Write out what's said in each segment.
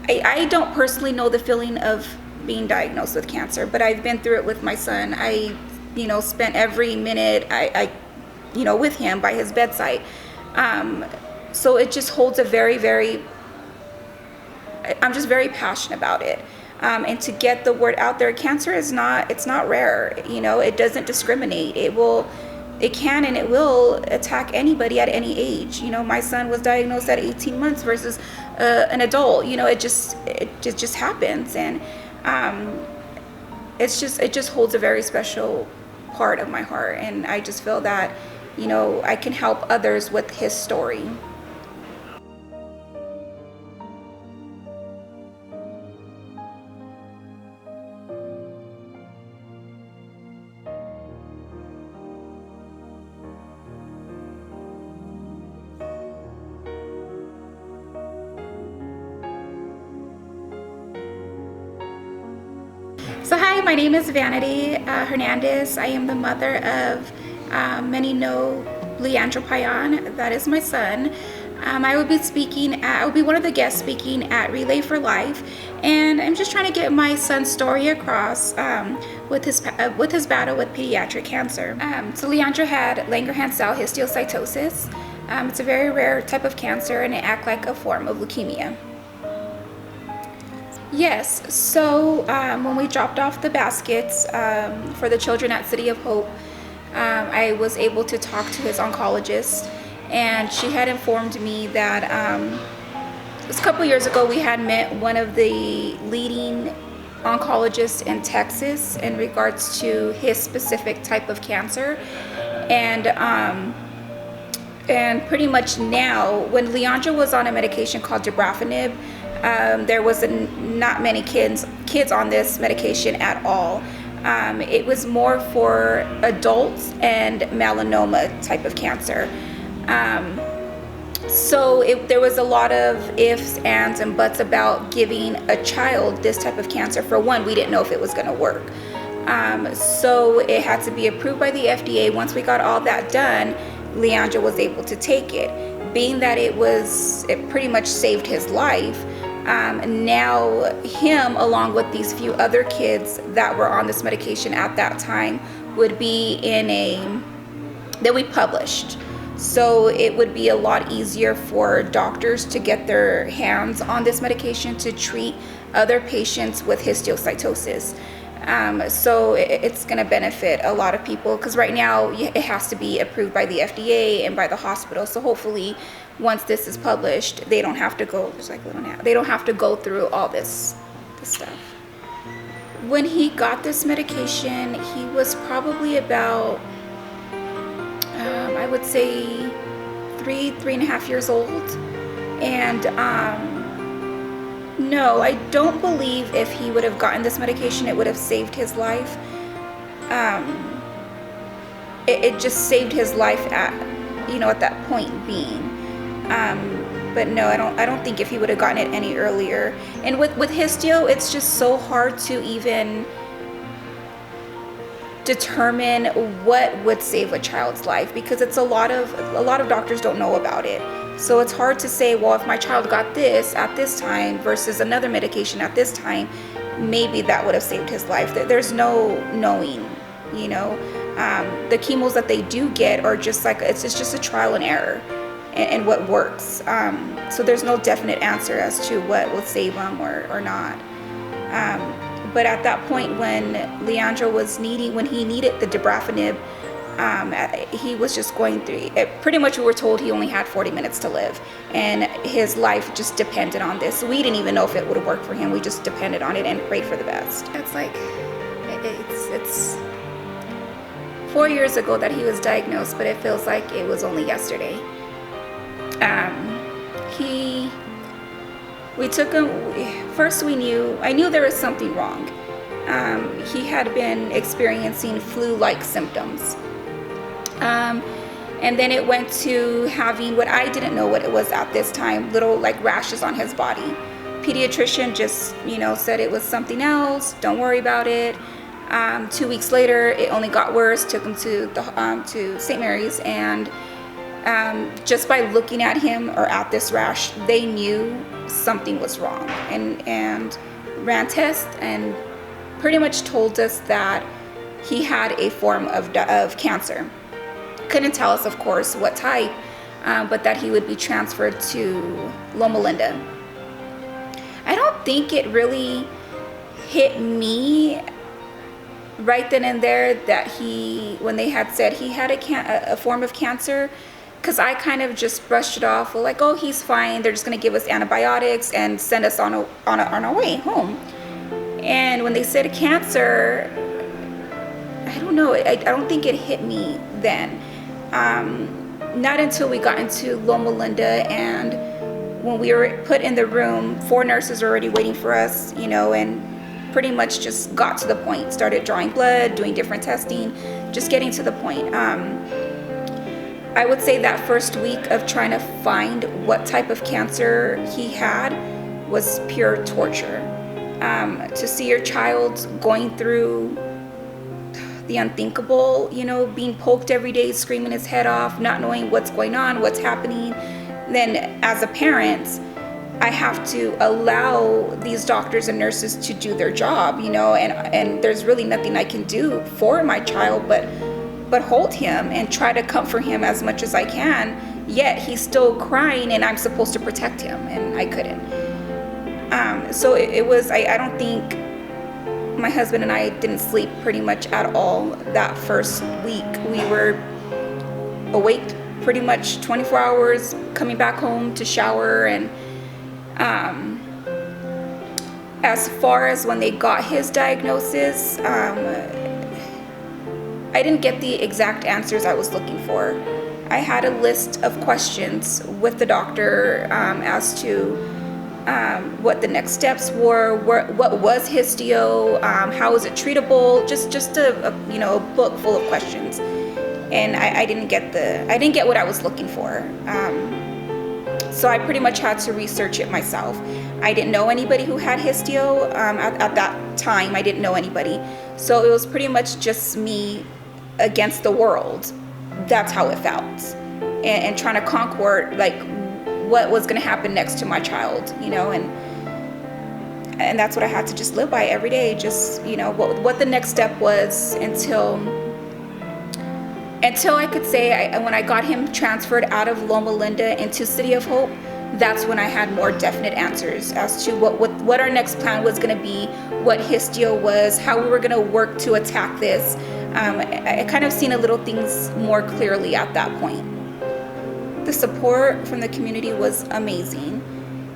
I don't personally know the feeling of being diagnosed with cancer, but I've been through it with my son. I, spent every minute with him by his bedside. So it just holds a very, very, I'm just very passionate about it. And to get the word out there, cancer is it's not rare. It doesn't discriminate. It can and it will attack anybody at any age. My son was diagnosed at 18 months versus an adult. It just happens, and it just holds a very special part of my heart. And I just feel that I can help others with his story. So hi, my name is Vanity Hernandez. I am the mother of, many know Leandro Payan. That is my son. I will be one of the guests speaking at Relay for Life, and I'm just trying to get my son's story across with his battle with pediatric cancer. So Leandro had Langerhans cell histiocytosis. It's a very rare type of cancer, and it acts like a form of leukemia. Yes, so when we dropped off the baskets for the children at City of Hope, I was able to talk to his oncologist, and she had informed me that a couple years ago we had met one of the leading oncologists in Texas in regards to his specific type of cancer. And pretty much now, when Leandro was on a medication called dabrafenib, there was not many kids on this medication at all. It was more for adults and melanoma type of cancer. So there was a lot of ifs, ands, and buts about giving a child this type of cancer. For one, we didn't know if it was going to work. So it had to be approved by the FDA. Once we got all that done, Leandro was able to take it. Being that it pretty much saved his life, now him, along with these few other kids that were on this medication at that time, would be that we published. So it would be a lot easier for doctors to get their hands on this medication to treat other patients with histiocytosis. So it's going to benefit a lot of people, because right now it has to be approved by the FDA and by the hospital. So hopefully, once this is published, they don't have to go. They don't have to go through all this stuff. When he got this medication, he was probably about, I would say, 3.5 years old, and no, I don't believe if he would have gotten this medication, it would have saved his life. It just saved his life at that point being. But no, I don't think if he would have gotten it any earlier. And with histio, it's just so hard to even determine what would save a child's life, because it's a lot of doctors don't know about it. So it's hard to say, well, if my child got this at this time versus another medication at this time, maybe that would have saved his life. There's no knowing, the chemos that they do get are just it's just a trial and error and what works. So there's no definite answer as to what will save them or not. But at that point, when Leandro when he needed the dabrafenib, he was just going through it. Pretty much we were told he only had 40 minutes to live, and his life just depended on this. We didn't even know if it would work for him. We just depended on it and prayed for the best. It's 4 years ago that he was diagnosed, but it feels like it was only yesterday. We took him, first I knew there was something wrong. He had been experiencing flu-like symptoms. And then it went to having what I didn't know what it was at this time, little rashes on his body. Pediatrician just, said it was something else, don't worry about it. 2 weeks later, it only got worse, took him to St. Mary's, and just by looking at him or at this rash, they knew something was wrong, and ran tests and pretty much told us that he had a form of cancer. Couldn't tell us, of course, what type, but that he would be transferred to Loma Linda. I don't think it really hit me right then and there that when they had said he had a form of cancer, because I kind of just brushed it off, well, like, oh, he's fine. They're just going to give us antibiotics and send us on our way home. And when they said cancer, I don't know. I don't think it hit me then. Not until we got into Loma Linda, and when we were put in the room, 4 nurses were already waiting for us, and pretty much just got to the point, started drawing blood, doing different testing, just getting to the point. I would say that first week of trying to find what type of cancer he had was pure torture. To see your child going through the unthinkable, being poked every day, screaming his head off, not knowing what's going on, what's happening. Then as a parent, I have to allow these doctors and nurses to do their job, and there's really nothing I can do for my child but hold him and try to comfort him as much as I can, yet he's still crying and I'm supposed to protect him, and I couldn't. So it was, I don't think, my husband and I didn't sleep pretty much at all that first week. We were awake pretty much 24 hours, coming back home to shower. And as far as when they got his diagnosis, I didn't get the exact answers I was looking for. I had a list of questions with the doctor as to what the next steps were, what was histio, how is it treatable, just a book full of questions, and I didn't get what I was looking for. So I pretty much had to research it myself. I didn't know anybody who had histio at that time. I didn't know anybody, so it was pretty much just me against the world. That's how it felt, and trying to conquer like what was going to happen next to my child, and that's what I had to just live by every day. Just what the next step was until I could say when I got him transferred out of Loma Linda into City of Hope, that's when I had more definite answers as to what our next plan was going to be, what histio was, how we were going to work to attack this. I kind of seen a little things more clearly at that point. The support from the community was amazing.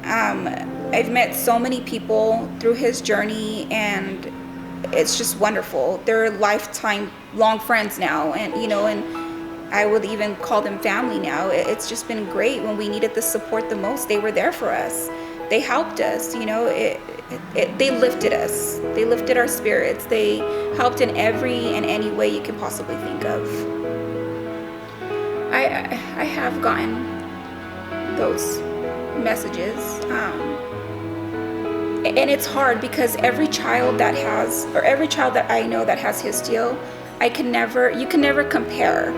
I've met so many people through his journey, and it's just wonderful. They're lifetime long friends now, and and I would even call them family now. It's just been great. When we needed the support the most, they were there for us. They helped us. They lifted us. They lifted our spirits. They helped in every and any way you could possibly think of. I have gotten those messages, and it's hard because every child that I know that has histio, you can never compare.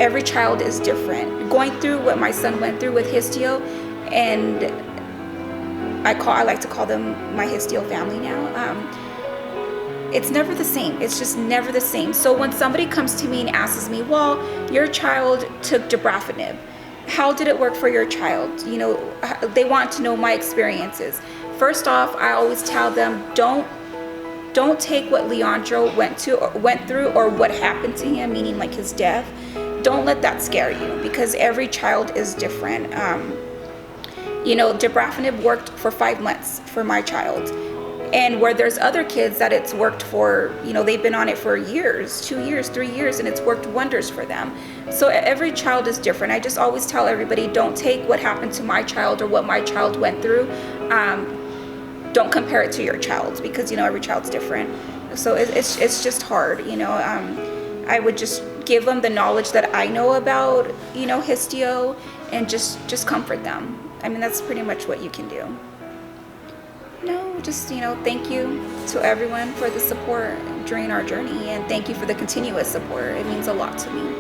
Every child is different. Going through what my son went through with histio, and I like to call them my histio family now. It's never the same. It's just never the same. So when somebody comes to me and asks me, well, your child took dabrafenib, how did it work for your child? They want to know my experiences. First off, I always tell them, don't take what Leandro went through or what happened to him, meaning like his death. Don't let that scare you, because every child is different. Dabrafenib worked for 5 months for my child. And where there's other kids that it's worked for, they've been on it for years, 2 years, 3 years, and it's worked wonders for them. So every child is different. I just always tell everybody, don't take what happened to my child or what my child went through. Don't compare it to your child, because, every child's different. So it's just hard, I would just give them the knowledge that I know about, histio, and just comfort them. I mean, that's pretty much what you can do. No, just, thank you to everyone for the support during our journey, and thank you for the continuous support. It means a lot to me.